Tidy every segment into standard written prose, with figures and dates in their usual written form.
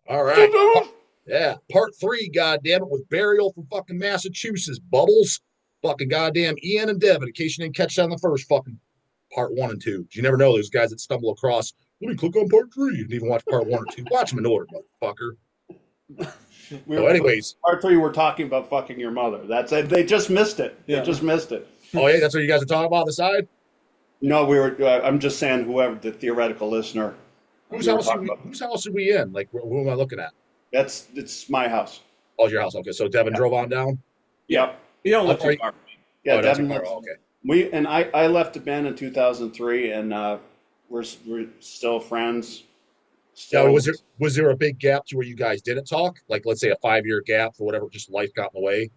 All right. Yeah. Part three, goddamn it, with Burial from fucking Massachusetts. Bubbles. Fucking goddamn Ian and Devin, in case you didn't catch that on the first fucking part one and two. You never know those guys that stumble across. Let me click on part three and even watch part one or two. Watch them in order, motherfucker. We So, were anyways, part three. We're talking about fucking your mother. That's it. They just missed it. They just missed it. oh yeah, that's what you guys are talking about on the side. No, we were. I'm just saying, whoever the theoretical listener, Whose we were house are talking we? about. Whose house are we in? Like, who am I looking at? It's my house. Oh, your house. Okay, so Devin Yeah. drove on down. Yep. You don't How live far? too far. Yeah. Oh, that's your Devin car. lives. Oh, okay. I left the band in 2003, and we're still friends. Now, Still. was there a big gap to where you guys didn't talk? Like, let's say a 5 year gap for whatever, just life got in the way.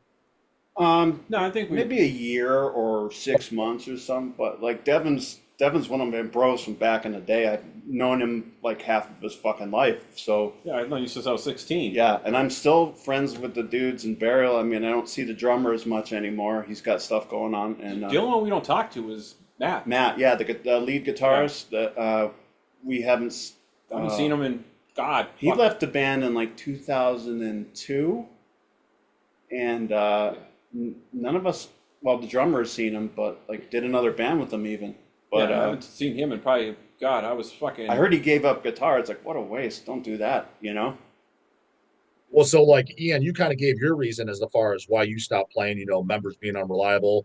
No, I think we. Maybe a year or 6 months or something. But like Devin's one of my bros from back in the day. I've known him like half of his fucking life. So Yeah, I've known you since I was 16. yeah, and I'm still friends with the dudes in Burial. I mean, I don't see the drummer as much anymore. He's got stuff going on. And The only one we don't talk to is Matt. Matt, yeah, the lead guitarist that we haven't. I haven't seen him in God. He fuck. left the band in like 2002, and none of us. Well, the drummer has seen him, but like did another band with him even. But Yeah, I haven't seen him in probably God. I was fucking. I heard he gave up guitar. It's like, what a waste! Don't do that, you know. Well, so like Ian, you kind of gave your reason as far as why you stopped playing. You know, members being unreliable.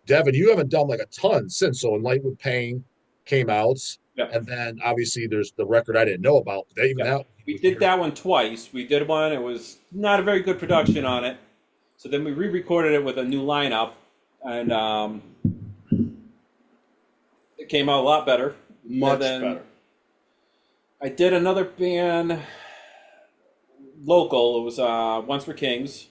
Devin, you haven't done like a ton since. So, Light with Pain came out, Yeah. and then obviously there's the record I didn't know about. They even Yeah. that We did that one twice. We did one. It was not a very good production on it. So then we re-recorded it with a new lineup, and it came out a lot better. Much And then better. I did another band, local. It was Once for Kings.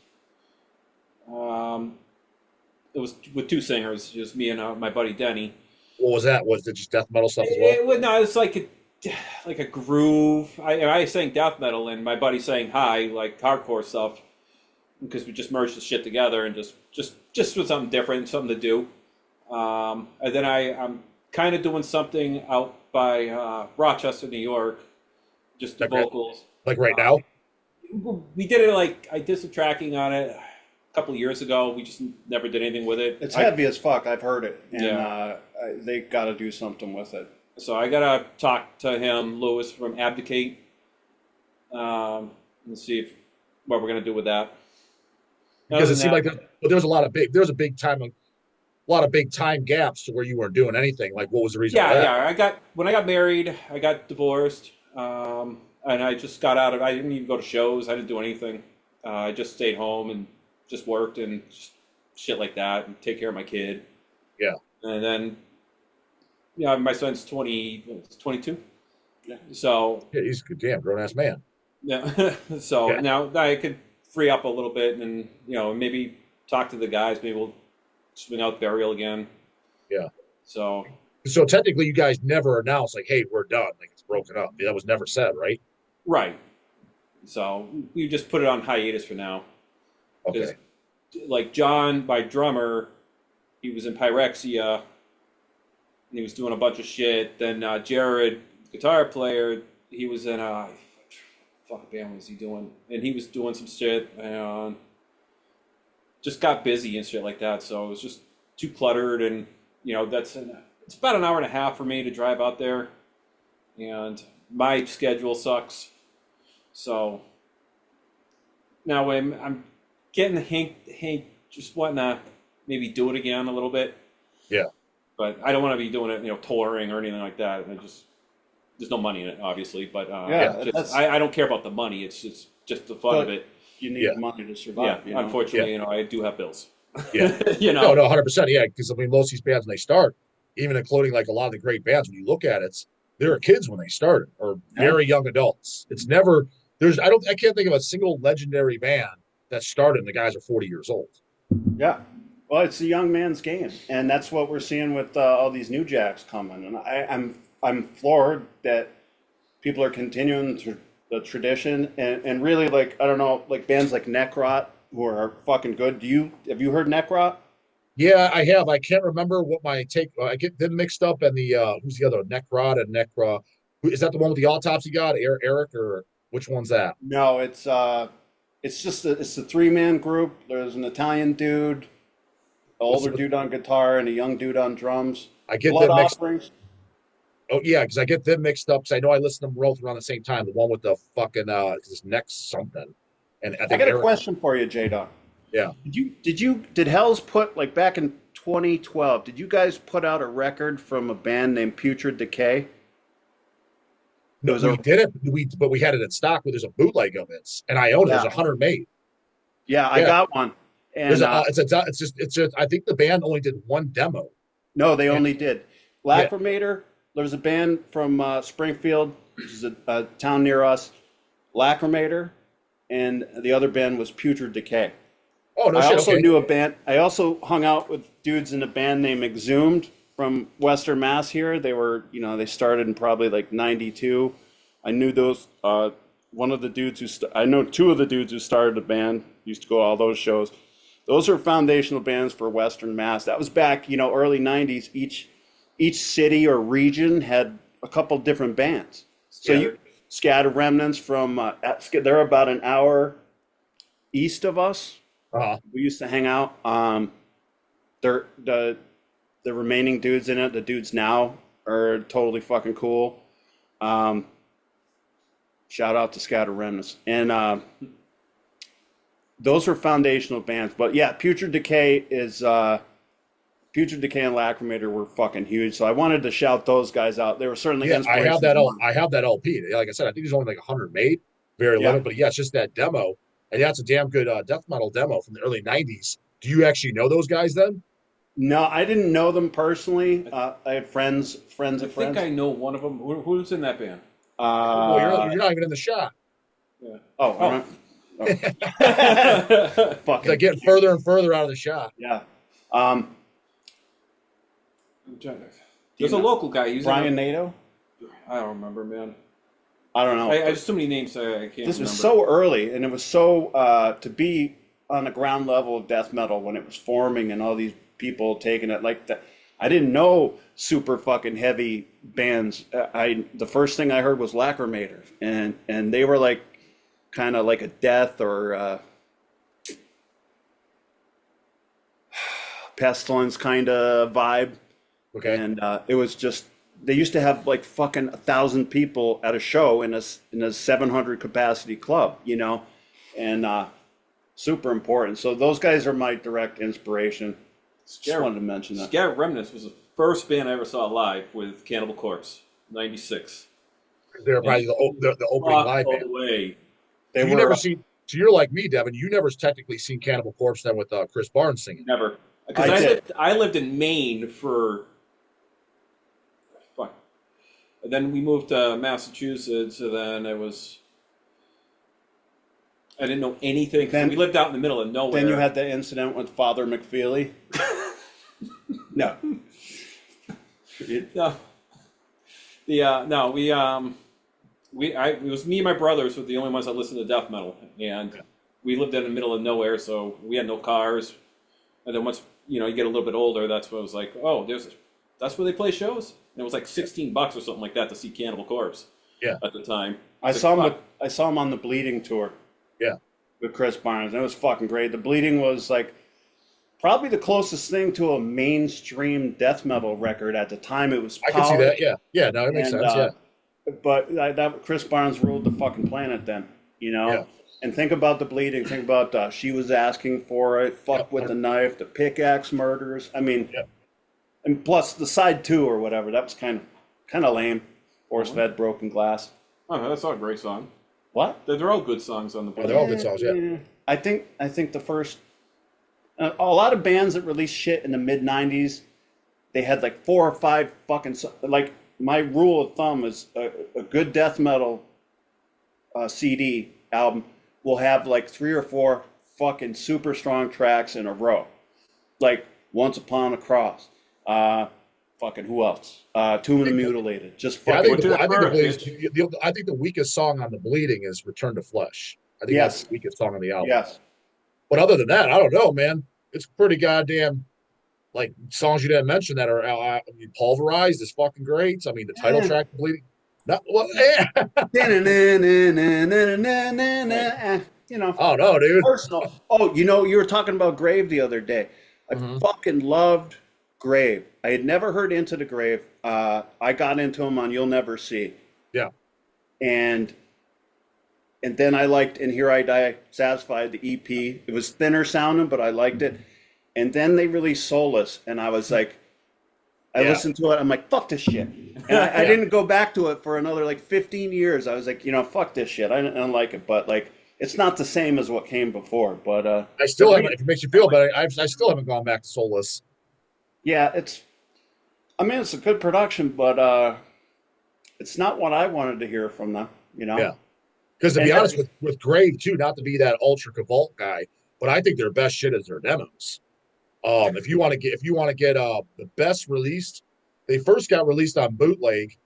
It was with two singers, just me and my buddy Denny. What was that? Was it just death metal stuff as well? No, it's like a groove. I sang death metal, and my buddy sang high, like hardcore stuff, because we just merged the shit together and just with something different, something to do. And then I'm kind of doing something out by Rochester, New York, just the Like right, vocals. like right now? We did it like I did some tracking on it a couple of years ago. We just never did anything with it. It's heavy as fuck. I've heard it, and Yeah. they got to do something with it. So I gotta talk to him, Lewis from Abdicate, and see what we're gonna do with that. Other Because it than seemed like that, there was a lot of big, there was a lot of big time gaps to where you weren't doing anything. Like, what was the reason for that? yeah. When I got married, I got divorced, and I just got out of. I didn't even go to shows. I didn't do anything. I just stayed home and just worked and just shit like that, and take care of my kid. Yeah. And then, yeah, my son's 22. Yeah. So Yeah, he's a good damn grown ass man. yeah, so Yeah. now I could free up a little bit and maybe talk to the guys. Maybe we'll swing out Burial again. Yeah. So So technically, you guys never announced like, "Hey, we're done." Like it's broken up. That was never said, right? right. So we just put it on hiatus for now. Because Okay. like John, my drummer, he was in Pyrexia, and he was doing a bunch of shit. Then Jared, guitar player, he was in a fuck band was he doing? And he was doing some shit and just got busy and shit like that. So it was just too cluttered, and it's about an hour and a half for me to drive out there, and my schedule sucks. So now I'm getting the hink, just wanting to maybe do it again a little bit. Yeah. But I don't want to be doing it, touring or anything like that. And there's no money in it, obviously. But I don't care about the money. It's just the fun of it. You need money to survive. Yeah. Unfortunately, I do have bills. Yeah. No, 100%. Yeah, because I mean, most of these bands when they start, even including like a lot of the great bands, when you look at it, they were kids when they started, or very young adults. It's never I can't think of a single legendary band that started and the guys are 40 years old. Yeah. Well, it's a young man's game, and that's what we're seeing with all these new jacks coming. And I'm floored that people are continuing the tradition, and really, like, I don't know, like bands like Necrot who are fucking good. Have you heard Necrot? Yeah, I have. I can't remember what my take. I get them mixed up, and the who's the other Necrod and Necra. Is that the one with the autopsy god, Eric, or Which one's that? No, it's just it's a three-man group. There's an Italian dude, an older dude on guitar, and a young dude on drums. I get Blood them mixed. Offerings. Oh yeah, because I get them mixed up. Because I know I listened to them both around the same time. The one with the fucking his next something, and I I think got a Eric. question for you, J-Dog. Yeah. Did Hell's put, like, back in 2012, did you guys put out a record from a band named Putrid Decay? No, was we a- did it. But we had it in stock. Where there's a bootleg of it, and I own it. There's Yeah. 100 made. Yeah, I Yeah. got one. There's And it's just. I think the band only did one demo. no, they Yeah. only did. Lacrimator, there was a band from Springfield, which is a town near us. Lacrimator, and the other band was Putrid Decay. Oh no I shit. also Okay. knew a band. I also hung out with dudes in a band named Exhumed from Western Mass here. They were, they started in probably like 92. I knew those, one of the dudes I know two of the dudes who started the band, used to go to all those shows. Those are foundational bands for Western Mass. That was back, early 90s. Each city or region had a couple different bands. So you Scatter Remnants from, they're about an hour east of us. We used to hang out. They're the remaining dudes in it, the dudes now, are totally fucking cool. Shout out to Scatter Remnants. And those are foundational bands. But yeah, Putrid Decay and Lacrimator were fucking huge. So I wanted to shout those guys out. They were certainly I have that. inspirations. I have that LP. Like I said, I think there's only like 100 made, very Yeah. limited. But yeah, it's just that demo, and yeah, it's a damn good death metal demo from the early 90s. Do you actually know those guys then? No, I didn't know them personally. I had friends of I friends. think I know one of them. Who's in that band? Well, you're not even in the shot. Yeah. Oh. Fucking They're getting further and further out of the shot. yeah. I'm trying to. There's a local guy. He's Brian Nato? I don't remember, man. I don't know. I just too many names. I can't. This was remember. so early, and it was so to be on the ground level of death metal when it was forming, and all these people taking it like that. I didn't know super fucking heavy bands. The first thing I heard was Lacrimator, and they were like kind of like a Death or Pestilence kind of vibe. Okay. And it was just, they used to have like fucking 1,000 people at a show in a 700 capacity club, and super important. So those guys are my direct inspiration. Just wanted to mention that. Scatter Remnants was the first band I ever saw live with Cannibal Corpse, '96. They're probably the opening live All band. the way. They So you were, never seen. So you're like me, Devin. You never technically seen Cannibal Corpse then with Chris Barnes singing. Never. Because I lived in Maine for. Fuck. And then we moved to Massachusetts, and then it was. I didn't know anything. Then- We lived out in the middle of nowhere. then you had the incident with Father McFeely. No. No. It was me and my brothers were the only ones that listened to death metal, and we lived in the middle of nowhere, so we had no cars. And then once you get a little bit older, that's what it was like. Oh, that's where they play shows, and it was like $16 or something like that to see Cannibal Corpse. Yeah. At the time, I saw him on the Bleeding tour. Yeah. With Chris Barnes. And it was fucking great. The Bleeding was like probably the closest thing to a mainstream death metal record at the time. It was I can see that. Yeah. Yeah. No, it makes And, sense. Yeah. But that Chris Barnes ruled the fucking planet then, Yeah. And think about the Bleeding. Think about She Was Asking For It, Fuck with the Knife, the Pickaxe Murders. I mean, and plus the side 2 or whatever. That was kind of lame. Force Fed Broken Glass. oh, that's all a great song. What? They're all good songs on the. Oh, they're all good songs. Yeah. I think the first a lot of bands that released shit in the mid '90s, they had like 4 or 5 fucking like. My rule of thumb is a good death metal CD album will have like 3 or 4 fucking super strong tracks in a row, like Once Upon a Cross. Fucking who else? Tomb of the Mutilated. Just Yeah, fucking. I think the weakest song on the Bleeding is "Return to Flesh." I think Yes. that's the weakest song on the album. Yes. But other than that, I don't know, man. It's pretty goddamn. Like songs you didn't mention that are Pulverized is fucking great. I mean, the title track, Bleeding. Not, well, yeah. You know, Oh no, dude. personal. Oh, you know, you were talking about Grave the other day. I Hmm. fucking loved Grave. I had never heard Into the Grave. I got into him on You'll Never See, Yeah. and then I liked And Here I Die Satisfied, the EP. It was thinner sounding, but I liked it. And then they released Soulless, and I was like, I Yeah. listened to it. I'm like, fuck this shit. And I Yeah. didn't go back to it for another like 15 years. I was like, you know, fuck this shit. I don't like it, but like, it's not the same as what came before. But I still haven't. If it makes you feel better, I still haven't gone back to Soulless. yeah, it's. I mean, it's a good production, but it's not what I wanted to hear from them. You know. Yeah. Because to be And honest with Grave too, not to be that ultra cavalt guy, but I think their best shit is their demos. If you want to get the best released, they first got released on bootleg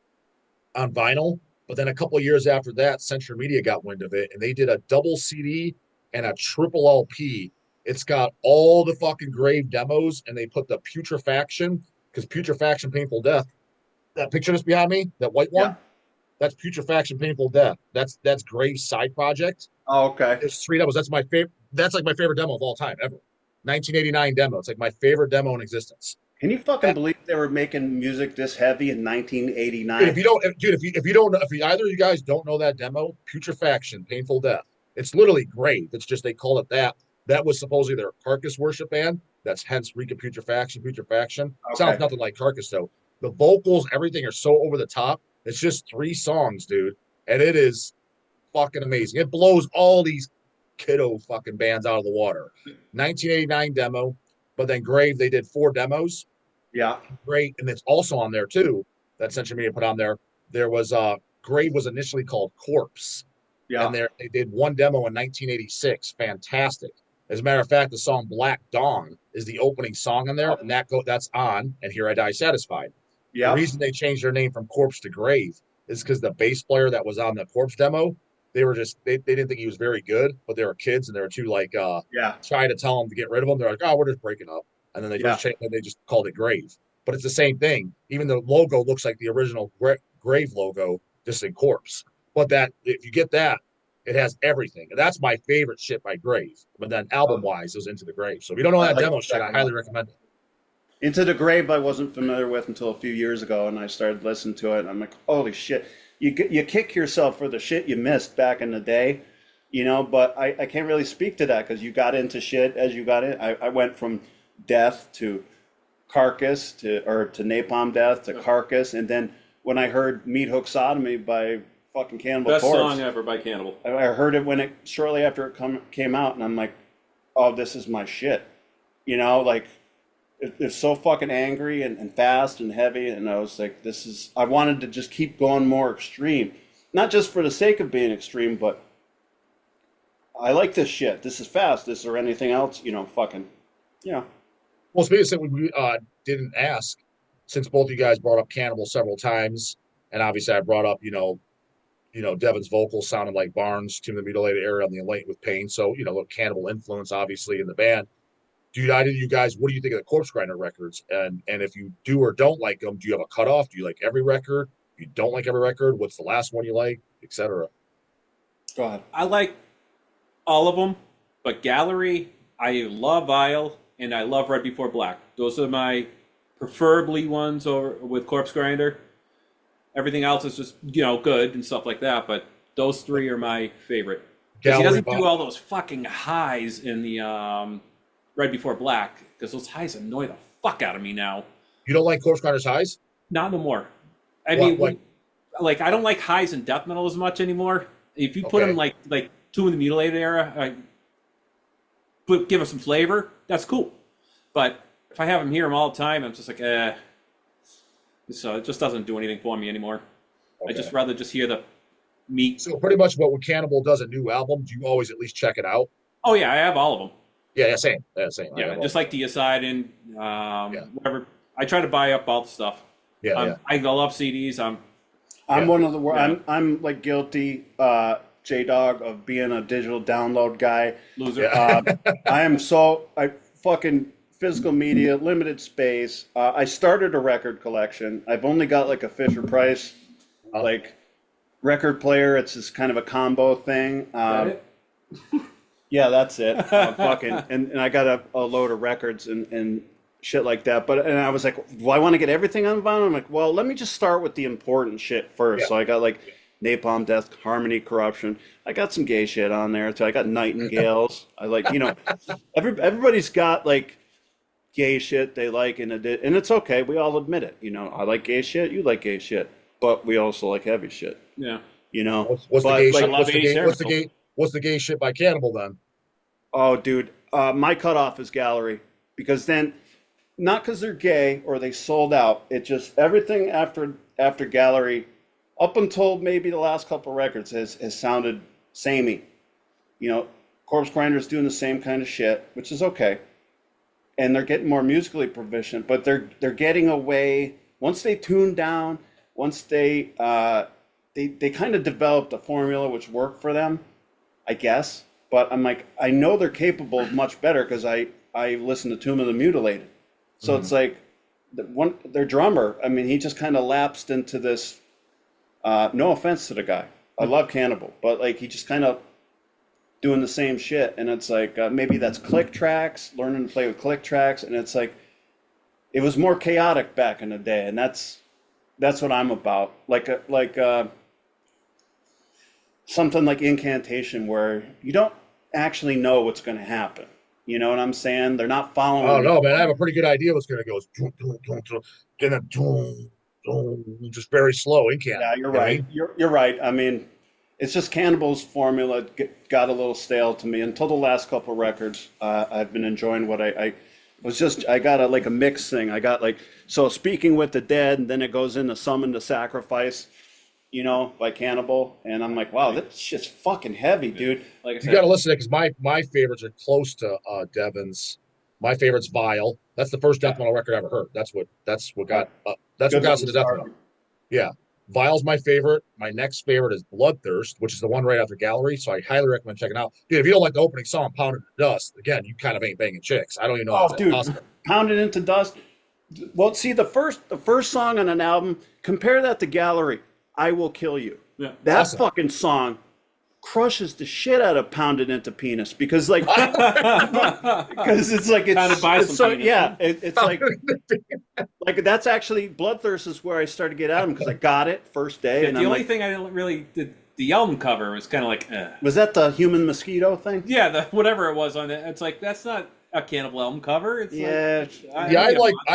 on vinyl, but then a couple of years after that, Century Media got wind of it and they did a double CD and a triple LP. It's got all the fucking Grave demos and they put the Putrefaction, because Putrefaction Painful Death, that picture that's behind me, that white yeah. one, that's Putrefaction Painful Death. That's Grave's side project. Oh, okay. There's three demos. That's my favorite. That's like my favorite demo of all time ever. 1989 demo. It's like my favorite demo in existence. Can you fucking That, believe they were making music this heavy in dude, if 1989? you don't, dude, if you don't, if you, either of you guys don't know that demo, Putrefaction, Painful Death. It's literally Grave. It's just they call it that. That was supposedly their Carcass worship band. That's hence Rika Putrefaction. Putrefaction sounds Okay. nothing like Carcass though. The vocals, everything are so over the top. It's just three songs, dude, and it is fucking amazing. It blows all these kiddo fucking bands out of the water. 1989 demo, but then Grave, they did four demos. Yeah. Great, and it's also on there too. That Century Media put on there. There was Grave was initially called Corpse, and Yeah. they did one demo in 1986. Fantastic. As a matter of fact, the song Black Dawn is the opening song on there, and that's on. And Here I Die Satisfied. The Yeah. reason they changed their name from Corpse to Grave is because the bass player that was on the Corpse demo, they didn't think he was very good, but they were kids and they were too like Yeah. trying to tell him to get rid of him. They're like, oh, we're just breaking up, and then Yeah. they just called it Grave. But it's the same thing. Even the logo looks like the original Grave logo, just in Corpse. But that if you get that, it has everything, and that's my favorite shit by Grave. But then album wise, it was Into the Grave. So if you don't know I'd that like to demo shit, check I them highly out. recommend it. Into the Grave I wasn't familiar with until a few years ago, and I started listening to it, and I'm like, holy shit. You kick yourself for the shit you missed back in the day, you know, but I can't really speak to that because you got into shit as you got in. I went from Death to Carcass to Napalm Death to Carcass, and then when I heard Meat Hook Sodomy by fucking Cannibal Best Corpse, song ever by Cannibal. I heard it when it shortly after it came out, and I'm like, oh, this is my shit. You know, like it's so fucking angry and fast and heavy, and I was like, this is. I wanted to just keep going more extreme, not just for the sake of being extreme, but I like this shit. This is fast. This or anything else, you know, fucking, you know. Well, speaking of something we didn't ask, since both of you guys brought up Cannibal several times, and obviously I brought up, Devin's vocals sounded like Barnes, Tomb of the Mutilated Era on the Elate with Pain. So, a little Cannibal influence, obviously, in the band. Either of you guys, what do you think of the Corpsegrinder records? And if you do or don't like them, do you have a cutoff? Do you like every record? If you don't like every record, what's the last one you like, etc.? Go ahead. I like all of them, but Gallery, I love Vile, and I love Red Before Black. Those are my preferably ones over with Corpsegrinder. Everything else is just, good and stuff like that, but those three are my favorite. Because he Gallery, doesn't do all those fucking highs in the Red Before Black, because those highs annoy the fuck out of me now. you don't like Corpsegrinder's highs? Not no more. I What- mean, what- like I don't like highs in death metal as much anymore. If you put Okay. them like Tomb of the Mutilated Era, give us some flavor. That's cool. But if I have them hear them all the time, I'm just like, So it just doesn't do anything for me anymore. Okay. I just rather just hear the meat. So pretty much what when Cannibal does a new album, do you always at least check it out? Oh yeah, I have all of them. Yeah, same. Yeah, same. I Yeah, have all- just like Deicide and Yeah. whatever. I try to buy up all the stuff. yeah. I love CDs. I'm Yeah. one of the Yeah. I'm like guilty, J-Dog, of being a digital download guy. Loser. Yeah. I fucking physical media, limited space. I started a record collection. I've only got like a Fisher Price, Oh. like record player. It's just kind of a combo thing. Yeah, that's it. Fucking, and I got a load of records and shit like that. And I was like, well, I want to get everything on vinyl. I'm like, well, let me just start with the important shit first. Yeah. So I got like Napalm Death, Harmony Corruption. I got some gay shit on there too. I got Nightingales. I like, everybody's got like gay shit they like, and it's okay. We all admit it. I like gay shit. You like gay shit, but we also like heavy shit. Yeah. What's the gay like, shit? What's the gay shit by Cannibal then? Oh, dude, my cutoff is Gallery, because then, not because they're gay or they sold out. It just everything after Gallery, up until maybe the last couple records, has sounded samey. Corpsegrinder's doing the same kind of shit, which is okay, and they're getting more musically proficient. But they're getting away once they tune down. Once they kind of developed a formula which worked for them, I guess. But I'm like, I know they're capable of much better because I listened to Tomb of the Mutilated. So it's like their drummer. I mean, he just kind of lapsed into this. No offense to the guy, I love Cannibal, but like he just kind of doing the same shit. And it's like maybe that's click tracks, learning to play with click tracks, and it's like it was more chaotic back in the day, and that's what I'm about. Like something like Incantation, where you don't actually know what's going to happen. You know what I'm saying? They're not following. Oh no, man! I have a pretty good idea what's going to go. It's just very slow. Yeah, you're right. You're right. I mean, it's just Cannibal's formula got a little stale to me until the last couple records. I've been enjoying what I got a mix thing. I got so Speaking with the Dead, and then it goes into Summon to Sacrifice, by Cannibal, and I'm like, wow, this shit's fucking heavy, dude. Like I said, you got to listen to it, because my favorites are close to Devin's. My favorite's Vile. That's the first death metal record I ever heard. That's what got us into death metal. Yeah, Vile's my favorite. My next favorite is Bloodthirst, which is the one right after Gallery. So I highly recommend checking it out. Dude, if you don't like the opening song, Pounded into Dust, again, you kind of ain't banging chicks. I don't even know how that's possible. Pounded into Dust. Well, see, the first song on an album, compare that to Gallery. I Will Kill You. Yeah. That fucking song crushes the shit out of Pounded into Penis, because because it's like it's like that's actually Bloodthirst is where I started to get at him, because I got it first day. And the only thing I didn't really did, the album cover was kind of like was that the human mosquito thing? Yeah, whatever it was on it. It's like that's not a Cannibal album cover. It's I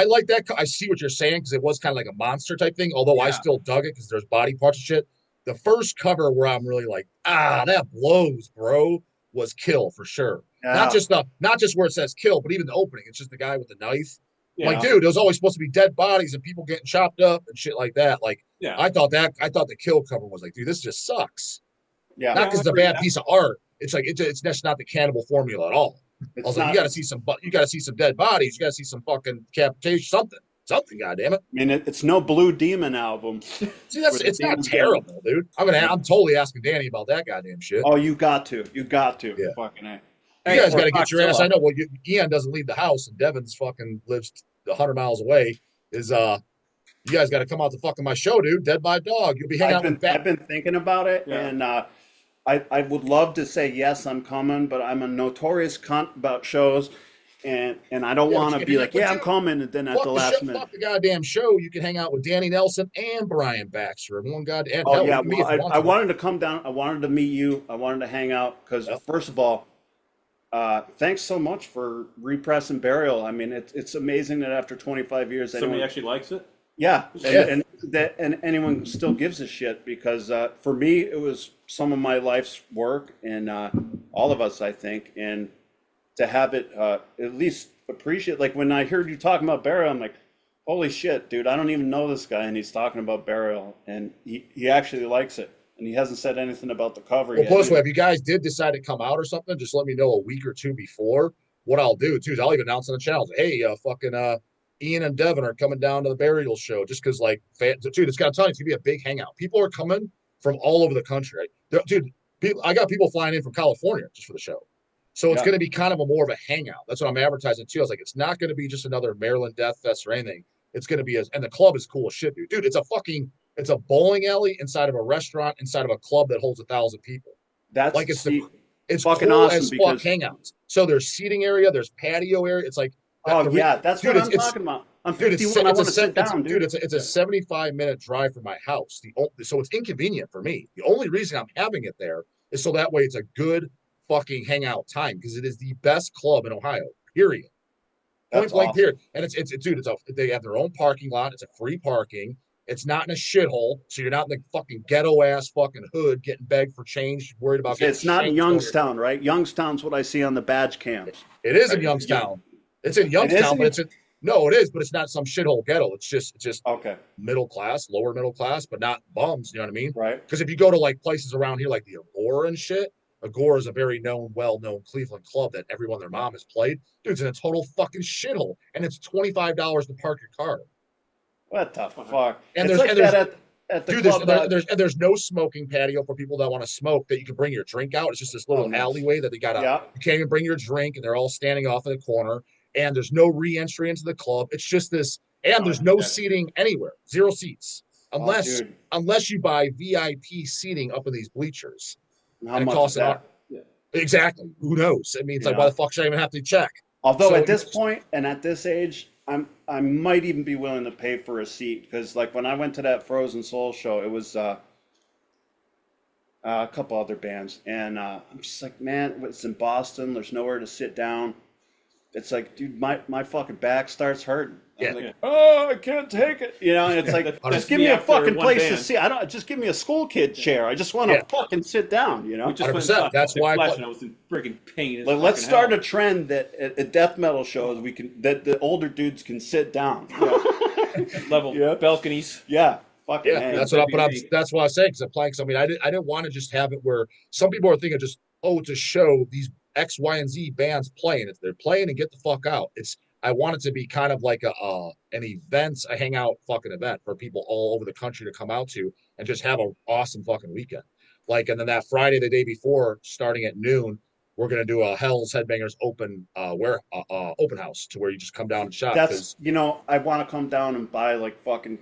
like that. I see what you're saying, because it was kind of like a monster type thing. Although I still dug it because there's body parts and shit. The first cover where I'm really like, that blows, bro, was Kill for sure. Yeah. Not just where it says Kill, but even the opening. It's just the guy with the knife. Yeah. Like, dude, it was always supposed to be dead bodies and people getting chopped up and shit like that. Like, I thought the Kill cover was like, dude, this just sucks. Yeah. Not because it's a bad piece of art. It's like it's just not the Cannibal formula at all. I was like, you got to see some dead bodies. You got to see some fucking decapitation, something, goddammit. I mean, it's no Blue Demon album. See, it's not terrible, dude. I'm totally asking Danny about that goddamn shit. Oh, you got to. Yeah. Fucking A. You guys got to get your ass. I know. Well, Ian doesn't leave the house, and Devin's fucking lives 100 miles away. You guys got to come out to fucking my show, dude. Dead by Dog. You'll be hanging out with Bat. I've been thinking about it, and I would love to say yes, I'm coming, but I'm a notorious cunt about shows. And I don't want to be like, I'm coming, and then at the last minute. Fuck the goddamn show. You can hang out with Danny Nelson and Brian Baxter in one goddamn. Oh, yeah. I wanted to come down. I wanted to meet you. I wanted to hang out because, first of all, thanks so much for Repress and Burial. I mean, it's amazing that after 25 years, somebody actually likes it. Yeah, and anyone still gives a shit, because for me, it was some of my life's work, and all of us, I think, and to have it at least appreciate. Like when I heard you talking about Burial, I'm like, holy shit, dude, I don't even know this guy, and he's talking about Burial, and he actually likes it, and he hasn't said anything about the cover yet. Plus, if you guys did decide to come out or something, just let me know a week or two before. What I'll do too is I'll even announce on the channel, hey, Ian and Devin are coming down to the Burial show, just because, like, dude, it's got to tell you, it's gonna be a big hangout. People are coming from all over the country, dude. I got people flying in from California just for the show. So it's going to be kind of more of a hangout. That's what I'm advertising too. I was like, it's not going to be just another Maryland Death Fest or anything. It's going to be and the club is cool as shit, dude. Dude, it's a fucking It's a bowling alley inside of a restaurant inside of a club that holds 1,000 people. That's Like it's fucking cool awesome as fuck because hangouts. So there's seating area, there's patio area. It's like that. oh yeah, that's Dude, what I'm talking about. I'm dude, it's 51. I it's want to sit down, dude, dude. it's a 75-minute drive from my house. So it's inconvenient for me. The only reason I'm having it there is so that way it's a good fucking hangout time because it is the best club in Ohio. Period. Point That's blank. awesome. Period. And it's dude. They have their own parking lot. It's a free parking. It's not in a shithole, so you're not in the fucking ghetto ass fucking hood getting begged for change, worried about getting It's not in shanked. Youngstown, right? Youngstown's what I see on the badge cams. It is in Right. Youngstown. It's in It is Youngstown, but in. it's in no, it is, but it's not some shithole ghetto. It's just Okay, middle class, lower middle class, but not bums. You know what I mean? right. Because if you go to like places around here, like the Agora and shit, Agora is a very well-known Cleveland club that everyone their mom has played. Dude, it's in a total fucking shithole, and it's $25 to park your car. What the fuck? And It's there's like and there's that at the dude, club. there's no smoking patio for people that want to smoke that you can bring your drink out. It's just this little nice. alleyway that they got Yeah. you can't even bring your drink, and they're all standing off in the corner. And there's no re-entry into the club. It's just this, and there's no seating anywhere, 0 seats, unless dude. unless you buy VIP seating up in these bleachers. How And it much costs is that? exactly. Who knows? I mean, it's You like why know? the fuck should I even have to check? Although So at this point and at this age, I might even be willing to pay for a seat because like when I went to that Frozen Soul show, it was a couple other bands, and I'm just like, man, it's in Boston. There's nowhere to sit down. It's like, dude, my fucking back starts hurting. I'm Yeah. like, oh, I can't take it. You know, and it's like, That's just give me me a after fucking one place to band. sit. I don't just give me a school kid chair. I just want to Yeah. fucking sit down. You know, We just went and 100%. saw That's Celtic why- Flesh, and I was in freaking pain. as let's fucking start hell. a trend that at death metal shows that the older dudes can sit down. level Yeah. balconies. Yeah, fucking Yeah, A. that's what I'm. WB. That's what I was saying. Because I'm playing. I mean, I didn't want to just have it where some people are thinking just, oh, it's a show. These X, Y, and Z bands playing. If they're playing and get the fuck out. I want it to be kind of like an event, a hangout fucking event for people all over the country to come out to and just have an awesome fucking weekend. Like, and then that Friday, the day before, starting at noon, we're gonna do a Hell's Headbangers open open house to where you just come down and shop. That's I want to come down and buy like fucking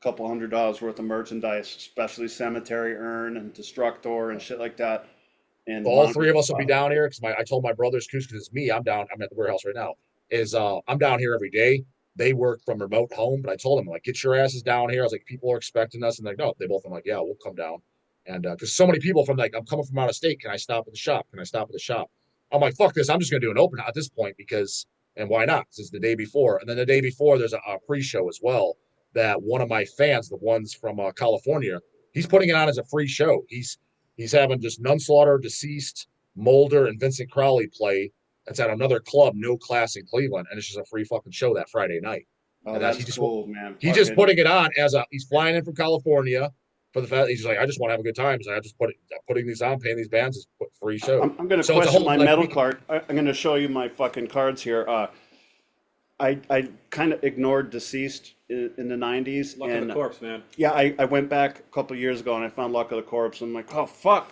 couple $100 worth of merchandise, especially Cemetery Urn and Destructor and shit like that. And all three of us will be down here because I told my brothers, because it's me, I'm down. I'm at the warehouse right now. I'm down here every day. They work from remote home, but I told them like, get your asses down here. I was like, people are expecting us, and like, no, they both. I'm like, yeah, we'll come down. And because so many people from like, I'm coming from out of state. Can I stop at the shop? Can I stop at the shop? I'm like, fuck this. I'm just gonna do an open at this point and why not? Because it's the day before, and then the day before there's a pre-show as well. That one of my fans, the ones from California, he's putting it on as a free show. He's having just Nunsaughter, Deceased, Mulder, and Vincent Crowley play. It's at another club, No Class in Cleveland, and it's just a free fucking show that Friday night. Oh, And that's cool, man. He's just putting it on he's flying in from California for the fact he's like, I just want to have a good time. So I just putting these on, paying these bands is free show. I'm going to So it's a question whole, my like, metal card. I'm going to show you my fucking cards here. I kind of ignored Deceased in the 90s. Luck of the Corpse, man. Yeah, I went back a couple years ago and I found Luck of the Corpse. I'm like, oh, fuck.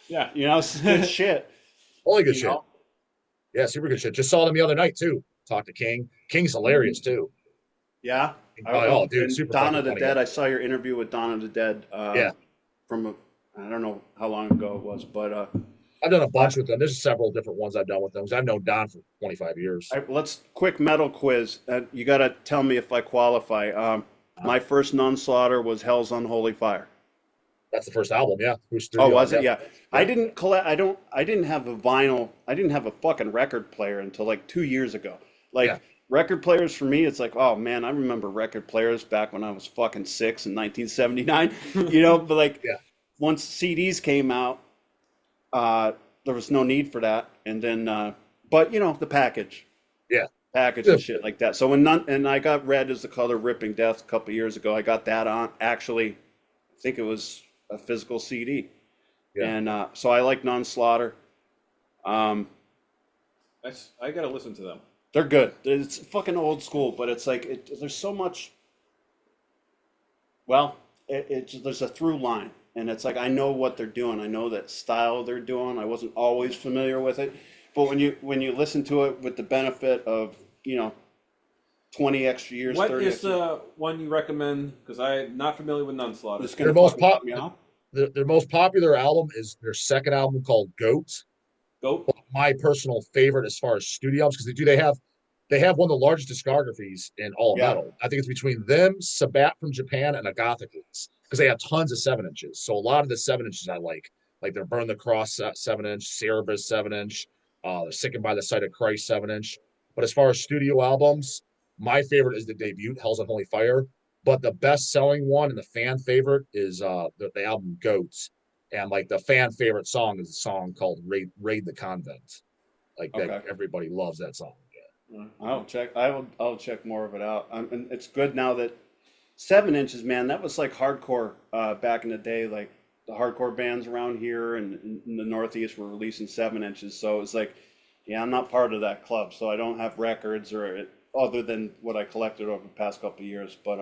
Yeah. You know, it's good shit. Only good You shit. know? Yeah, super good shit. Just saw them the other night too. Talked to King. King's hilarious too. Yeah. Oh, dude, and super Dawn fucking of the funny Dead. guy. I saw your interview with Dawn of the Dead. Yeah. From I don't know how long ago it was, but I've done a bunch with them. There's several different ones I've done with them. 'Cause I've known Don for 25 years. let's quick metal quiz. You got to tell me if I qualify. My first Nunsaughter was Hell's Unholy Fire. That's the first album, yeah. Oh, was it? Yeah. I didn't collect. I didn't have a vinyl. I didn't have a fucking record player until like 2 years ago. Like Yeah. record players for me, it's like, oh man, I remember record players back when I was fucking 6 in 1979. You know, but like Yeah. once CDs came out, there was no need for that. And then, but you know, the package. Yeah. Package and shit like that. So and I got Red as the Color of Ripping Death a couple years ago. I got that on. Actually, I think it was a physical CD. Yeah. And so I like Nunsaughter. I gotta listen to them. They're good. It's fucking old school, but it's like there's so much. Well, there's a through line, and it's like I know what they're doing. I know that style they're doing. I wasn't always familiar with it, but when you listen to it with the benefit of 20 extra years. What 30 is extra the one you recommend? Because I'm not familiar with Nunsaughter. It's Their gonna most fucking pop, cut me off. their most popular album is their second album called Goat. Goat. My personal favorite as far as studio albums, because they have one of the largest discographies in all of Yeah. metal. I think it's between them, Sabat from Japan, and Agathocles, because they have tons of 7 inches. So a lot of the 7 inches I like their Burn the Cross 7 inch, Cerebus 7 inch, Sickened by the Sight of Christ 7 inch. But as far as studio albums, my favorite is the debut, Hell's Unholy Fire. But the best selling one and the fan favorite is the album Goats. And like the fan favorite song is a song called Raid the Convent. Like that, Okay. everybody loves that song. Yeah. I'll check. I'll check more of it out. And it's good now that 7 inches, man. That was like hardcore back in the day. Like the hardcore bands around here and in the Northeast were releasing 7 inches. So it's like, yeah, I'm not part of that club, so I don't have records other than what I collected over the past couple of years. But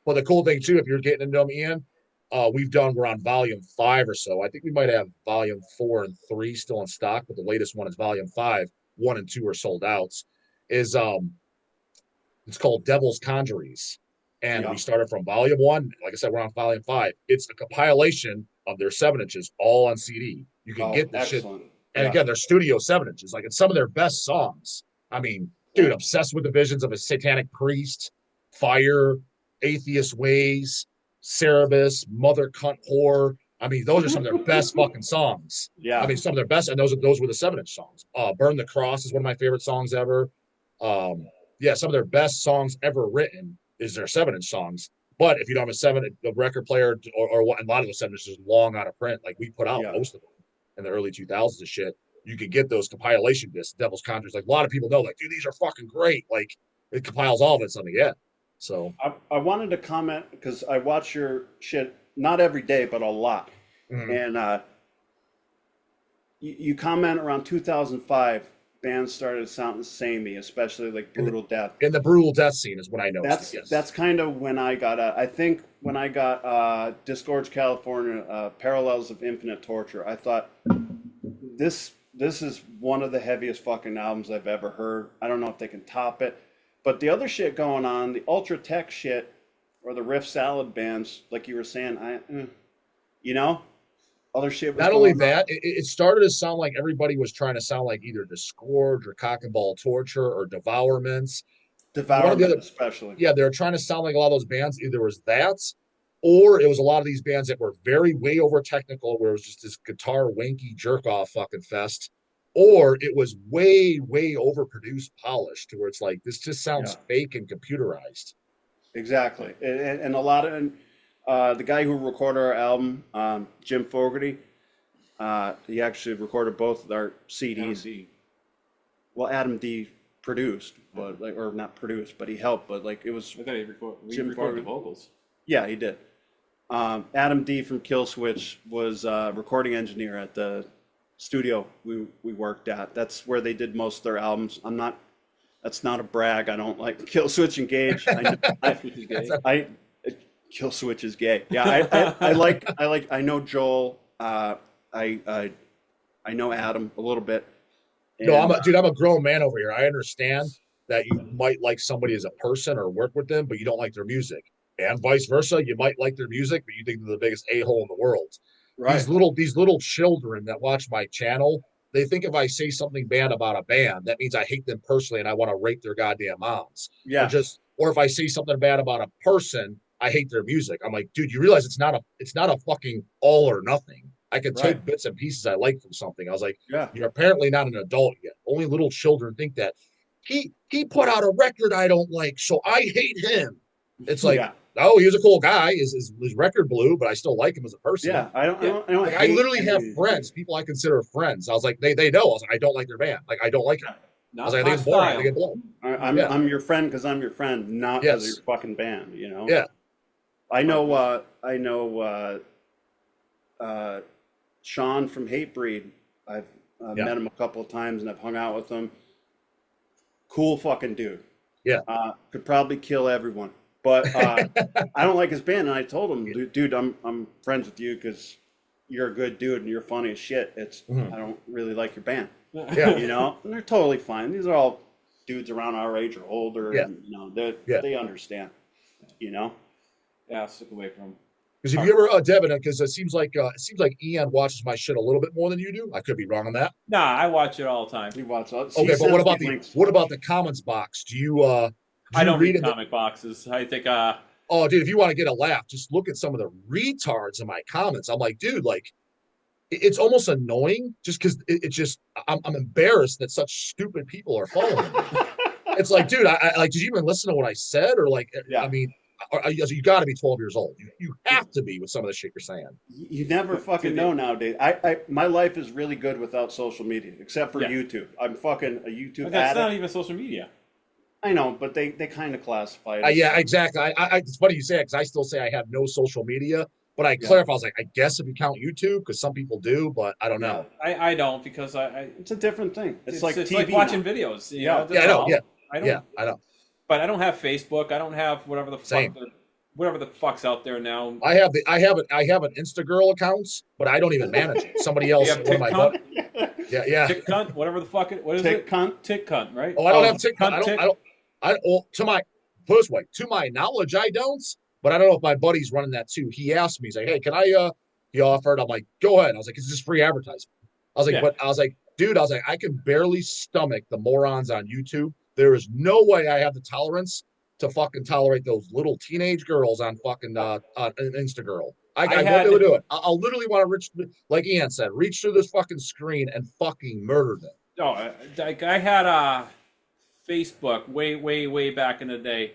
Well, the cool thing too, if you're getting into them, Ian, we're on volume 5 or so. I think we might have volume 4 and 3 still in stock, but the latest one is volume 5. 1 and 2 are sold out. Is It's called Devil's Conjuries. And yeah, we started from volume 1. Like I said, we're on volume 5. It's a compilation of their 7 inches all on CD. You can get this shit. excellent. And Yeah, again, they're studio 7 inches. Like it's some of their best songs. I mean, dude, Obsessed with the Visions of a Satanic Priest, Fire, Atheist Ways, Cerebus, Mother Cunt Whore. I mean, those are some of their best fucking songs. I yeah, mean, some of their best, and those were the 7 inch songs. Burn the Cross is one of my favorite songs ever. Yeah, some of their best songs ever written is their 7 inch songs. But if you don't have a record player, or a lot of those 7 inches long out of print, like we put out yeah. most of them in the early 2000s and shit, you could get those compilation discs, Devil's Conjuries. Like a lot of people know, like, dude, these are fucking great. Like it compiles all of it something. Yeah. So I wanted to comment because I watch your shit not every day, but a lot. And you comment around 2005, bands started sounding samey, especially like Brutal Death. in the brutal death scene is when I noticed. That's kind of when I got I think when I got Disgorge California, Parallels of Infinite Torture, I thought this is one of the heaviest fucking albums I've ever heard. I don't know if they can top it. But the other shit going on, the ultra tech shit or the riff salad bands, like you were saying, other shit was Not only going on. that, it started to sound like everybody was trying to sound like either Disgorge or Cock and Ball Torture or Devourments. One of the Devourment other, especially. yeah, they were trying to sound like a lot of those bands. Either was that, or it was a lot of these bands that were very way over technical, where it was just this guitar wanky jerk off fucking fest, or it was way overproduced, polished, to where it's like this just Yeah, sounds fake and computerized. exactly. And a lot of the guy who recorded our album, Jim Fogarty, he actually recorded both our CDs. MC. Well, Adam D produced, but like, or not produced, but he helped. But like, it was I thought he recorded Jim the Fargan. vocals. Yeah, he did. Adam D from Killswitch was recording engineer at the studio we worked at. That's where they did most of their albums. That's not a brag. I don't like Killswitch Engage. I Killswitch is gay. Yeah, I know Joel. I know Adam a little bit. No, And, I'm a grown man over here. I understand that you might like somebody as a person or work with them, but you don't like their music. And vice versa. You might like their music, but you think they're the biggest a-hole in the world. right. These little children that watch my channel, they think if I say something bad about a band, that means I hate them personally and I want to rape their goddamn moms. Yeah. Or if I say something bad about a person, I hate their music. I'm like, dude, you realize it's not a fucking all or nothing. I can take Right. bits and pieces I like from something. I was like, Yeah. you're apparently not an adult yet. Only little children think that. He put out a record I don't like, so I hate him. It's like, Yeah. oh, he was a cool guy. His record blew, but I still like him as a person. Yeah. I don't Like, I hate literally have any- friends, people I consider friends. I was like, they know. I was like, I don't like their band. Like, I don't like it. I Not was like, I my think it's boring. I style. think it's blown. Yeah. I'm your friend because I'm your friend, not because of Yes. your fucking band. You know. Yeah. I know. Sean from Hatebreed. I've met him a couple of times and I've hung out with him. Cool fucking dude. Yeah. Could probably kill everyone, but I don't like his band. And I told him, dude, I'm friends with you because you're a good dude and you're funny as shit. I don't really like your band. Yeah. You know, and they're totally fine. These are all dudes around our age or older, Yeah. and they understand. Yeah, stick away from them. Because if you ever, Devin, because it seems like Ian watches my shit a little bit more than you do. I could be wrong on that. Nah, I watch it all the time. We watch all. Okay, but what about the comments box? Do you I don't read read comic boxes. I think oh, dude, if you want to get a laugh, just look at some of the retards in my comments. I'm like, dude, like, it's almost annoying just because it's just I'm embarrassed that such stupid people are following me. It's like, dude, I like, did you even listen to what I said? Or like, Yeah. I mean, you got to be 12 years old. You have to be with some of the shit you're saying. You never fucking know nowadays. My life is really good without social media, except for YouTube. I'm fucking a YouTube but that's addict. not even social media. I know, but they kind of classify it. Yeah, exactly. It's funny you say it because I still say I have no social media, but I clarify. I was like, I guess if you count YouTube, because some people do, but I don't know. I don't because it's a different thing. It's like it's TV like watching now. videos. I know. Yeah, I know. But I don't have Facebook. I don't have whatever the Same. fuck whatever the fuck's out there now. I have an Instagirl account, but I don't even manage it. Somebody else. You have Tick Cunt? Yeah. Tick Cunt, whatever the fuck what is Tick it? Cunt? Tick Cunt, right? Oh, I don't have Tick Cunt. To my knowledge, I don't. But I don't know if my buddy's running that too. He asked me, he's like, hey, can I he offered. I'm like, go ahead. I was like, it's just free advertising. I was like, but I was like, dude, I can barely stomach the morons on YouTube. There is no way I have the tolerance to fucking tolerate those little teenage girls on fucking Instagirl. I won't be able to do it. I'll literally want to reach, like Ian said, reach through this fucking screen and fucking murder them. No, I had Facebook way back in the day,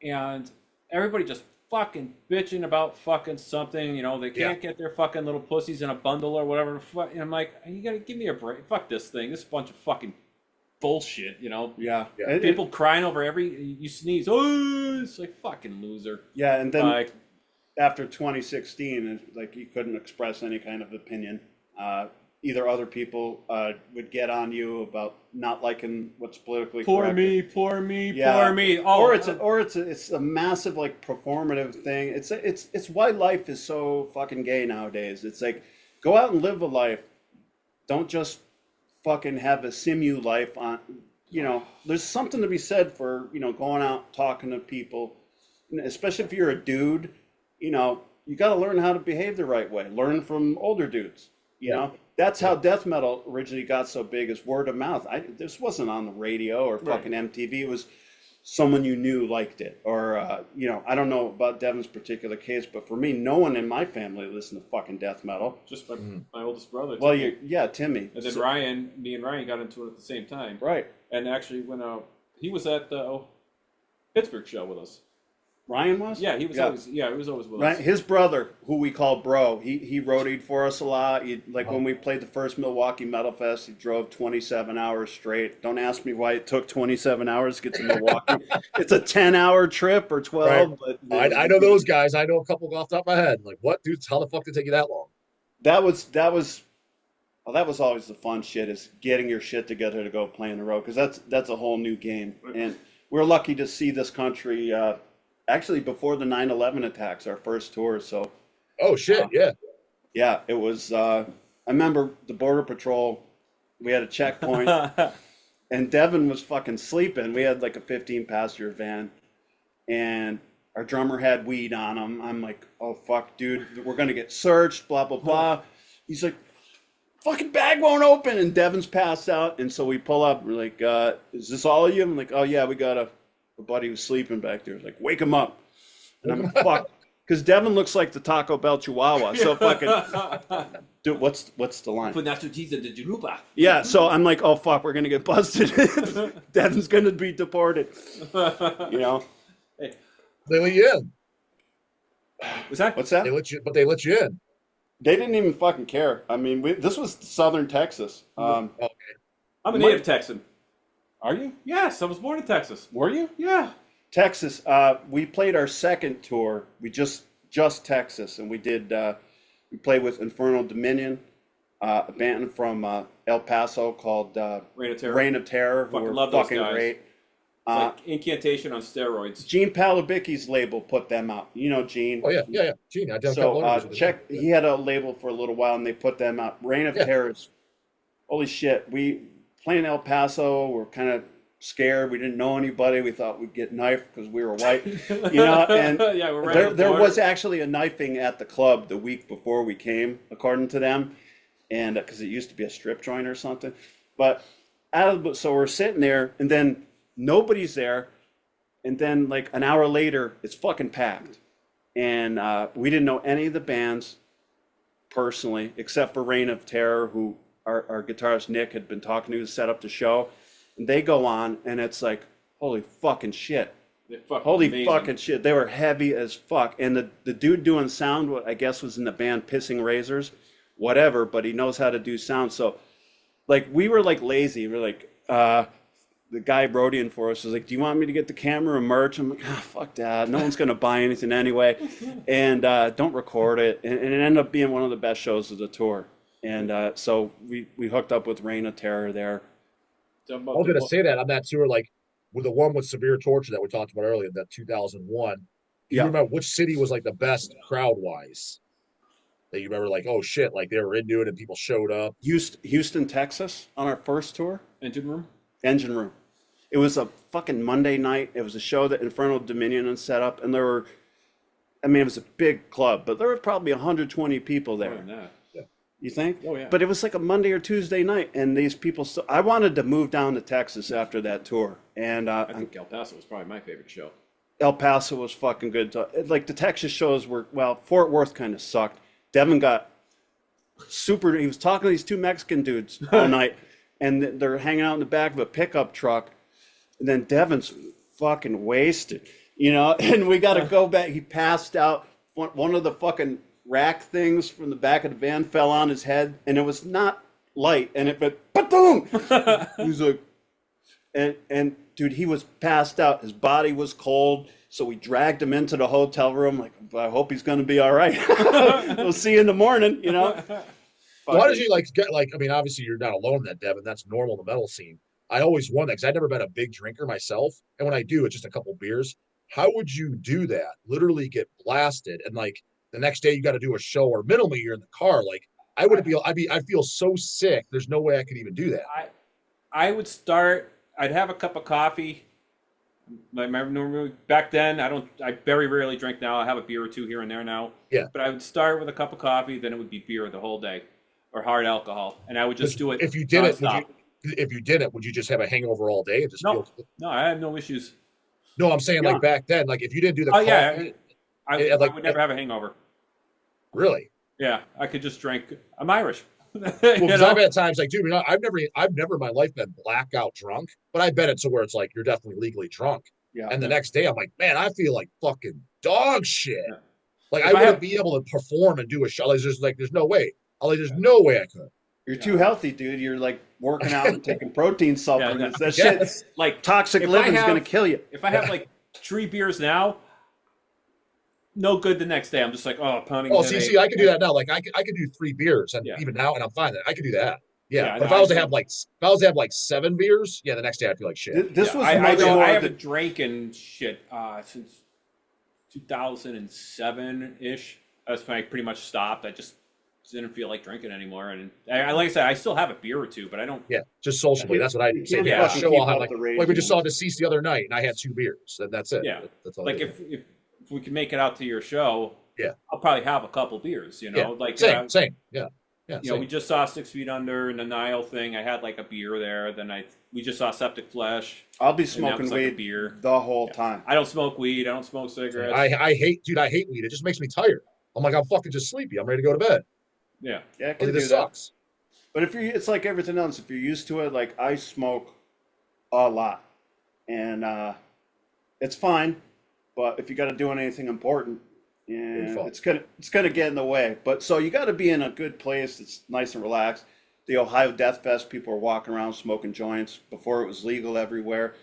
and everybody just fucking bitching about fucking something. They can't get their fucking little pussies in a bundle or whatever. And I'm like, you gotta give me a break. Fuck this thing. This is a bunch of fucking bullshit. Yeah. People crying over you sneeze. Oh, it's like fucking loser. Yeah, and then after 2016, like you couldn't express any kind of opinion. Either other people would get on you about not liking what's politically correct. Poor me. Oh, or it's a massive like performative thing. It's why life is so fucking gay nowadays. It's like, go out and live a life. Don't just fucking have a simu life on. There's something to be said for going out talking to people, especially if you're a dude. You got to learn how to behave the right way. Learn from older dudes. That's how death metal originally got so big, is word of mouth. This wasn't on the radio or fucking MTV. It was someone you knew liked it. Or, I don't know about Devin's particular case, but for me, no one in my family listened to fucking death metal. Just my oldest brother. Well, Timmy. And then me and Ryan got into it at the same time. Right. And actually, when he was at the Pittsburgh show with us. Ryan was? Yeah, he was always with us. His brother, who we call Bro, he roadied for us a lot. When we played the first Milwaukee Metal Fest, he drove 27 hours straight. Don't ask me why it took 27 hours to get to Milwaukee. It's a 10-hour trip or 12. Right. But I know those guys. I know a couple off the top of my head. Like, what, dude? How the fuck did it take you that long? That was always the fun shit, is getting your shit together to go play on the road, because that's a whole new game. And we're lucky to see this country. Actually, before the 9/11 attacks, our first tour. So, oh shit, yeah, it was. I remember the Border Patrol. We had a checkpoint, and Devin was fucking sleeping. We had like a 15-passenger van, and our drummer had weed on him. I'm like, oh fuck, dude, we're gonna get searched. Blah blah blah. He's like, fucking bag won't open, and Devin's passed out. And so we pull up. We're like, is this all of you? I'm like, oh yeah, we got a buddy who's sleeping back there. Like, wake him up. And I'm like, fuck, because Devin looks like the Taco Bell Chihuahua. So fucking, dude, what's the line? Yeah, so I'm like, oh fuck, we're gonna get busted. Devin's gonna be deported. Hey. They let you in. What's that? They let you in. They didn't even fucking care. I mean, this was southern Texas. Okay. I'm a native Texan. Are you? Yes, I was born in Texas. Were you? Yeah. Texas. We played our second tour. We just Texas, and we played with Infernal Dominion, a band from El Paso called Reign of Terror, who were fucking great. Like Incantation on steroids. Gene Palabicki's label put them out. You know Gene. Oh yeah. Gene. He had a label for a little while, and they put them out. Reign of Terror. Holy shit. We playing El Paso. We're kind of scared. We didn't know anybody. We thought we'd get knifed because we were white, And yeah, we're right there was actually a knifing at the club the week before we came, according to them, and because it used to be a strip joint or something. But so we're sitting there, and then nobody's there, and then like an hour later, it's fucking packed, and we didn't know any of the bands personally, except for Reign of Terror, who our guitarist Nick had been talking to set up the show. And they go on, and it's like, holy fucking shit. Holy amazing. Fucking shit. They were heavy as fuck. And the dude doing sound, what I guess was in the band Pissing Razors, whatever, but he knows how to do sound. So, like, we were like lazy. We're like, the guy Brodian for us was like, do you want me to get the camera and merch? I'm like, fuck that. No one's going to buy anything anyway. And don't record it. And it ended up being one of the best shows of the tour. And so we hooked up with Reign of Terror there. I was going to say that on that tour, like with the one with Severe Torture that we talked about earlier, that 2001. Do you remember which city was like the best crowd wise? That you remember, like, oh shit, like they were into it and people showed up. Houston, Texas, on our first tour. Engine Room. It was a fucking Monday night. It was a show that Infernal Dominion had set up, and there were, I mean, it was a big club, but there were probably 120 people there. More than that. You think? Oh, yeah. But it was like a Monday or Tuesday night, and these people still... I wanted to move down to Texas after that tour. And I think El Paso was probably my favorite show. El Paso was fucking good. Like, the Texas shows were... Well, Fort Worth kind of sucked. Devin got super... He was talking to these two Mexican dudes all night, and they're hanging out in the back of a pickup truck. And then Devin's fucking wasted, And we got to go back. He passed out. One of the fucking... rack things from the back of the van fell on his head, and it was not light, and it went ba-boom. He was like, and dude, he was passed out. His body was cold, so we dragged him into the hotel room. Like, I hope he's going to be all right. We'll see you in the morning, Why did you I mean, obviously you're not alone in that, Devin. That's normal in the metal scene. I always wonder, because I've never been a big drinker myself, and when I do, it's just a couple beers. How would you do that? Literally get blasted, and like, the next day you got to do a show, or minimally you're in the car. Like I feel so sick. There's no way I could even do that. I would start. I'd have a cup of coffee. Back then, I very rarely drink now. I have a beer or two here and there now. Yeah. But I would start with a cup of coffee, then it would be beer the whole day, or hard alcohol, and I would just do it. If you did it, would you just have a hangover all day and just no? No, I have no issues. No, I'm saying like back then, like if you didn't do the coffee, I would never have a hangover. Really? Yeah, I could just drink. I'm Irish. Well, because I've had times like, dude, I've never in my life been blackout drunk, but I've been it to where it's like you're definitely legally drunk. Yeah. And the next day, I'm like, man, I feel like fucking dog shit. Yeah. Like I wouldn't be able to perform and do a show. There's no way. There's no way I could. You're too healthy, dude. You're like working out and taking protein supplements. That shit, like toxic living, is going to kill you. If I have like 3 beers now, no good the next day. I'm just like, pounding. Oh, see, I could do that now. Like I could do 3 beers, and even now, and I'm fine. I could do that. Yeah, but if I was to have like 7 beers, the next day I'd feel like shit. This was I haven't drank and shit since 2007 ish. That's when I pretty much stopped. I just didn't feel like drinking anymore, and like I said, I still have a beer or two, but I don't. Yeah, just socially. That's what I do. Same show. I'll have like we just saw Deceased the other night, and I had 2 beers. That's it. Yeah, that's all. Like if we can make it out to your show, I'll probably have a couple beers. Like same. Yeah. We just saw 6 Feet Under and the Nile thing. I had like a beer there. Then we just saw Septic Flesh. I'll be smoking weed beer the whole time. I don't smoke weed. I don't smoke cigarettes. I hate weed. It just makes me tired. I'm like, I'm fucking just sleepy. I'm ready to go to bed. Yeah. This sucks. But it's like everything else. If you're used to it, like I smoke a lot, and it's fine. But if you got to do anything important, it's gonna get in the way. But so you got to be in a good place that's nice and relaxed. The Ohio Death Fest, people were walking around smoking joints before it was legal everywhere,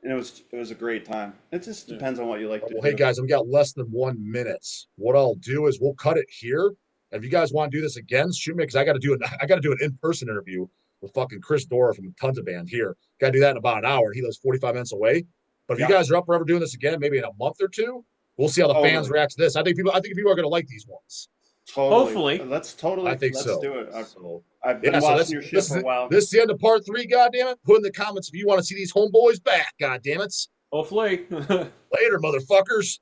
and it was a great time. It just depends on what you like to do. Hey guys, we got less than 1 minute. What I'll do is we'll cut it here. And if you guys want to do this again, shoot me, because I got to do an in-person interview with fucking Chris Dora from Tons of Band here. Got to do that in about an hour. He lives 45 minutes away. But if you guys are up for ever doing this again, maybe in a month or two, we'll see how the fans react to this. I think people are going to like these ones. Totally. Hopefully. Let's so. do it. So, I've been yeah, so watching your shit for a while. this is the end of part 3, goddammit. Put in the comments if you want to see these homeboys back, goddammits. Hopefully. Later, motherfuckers.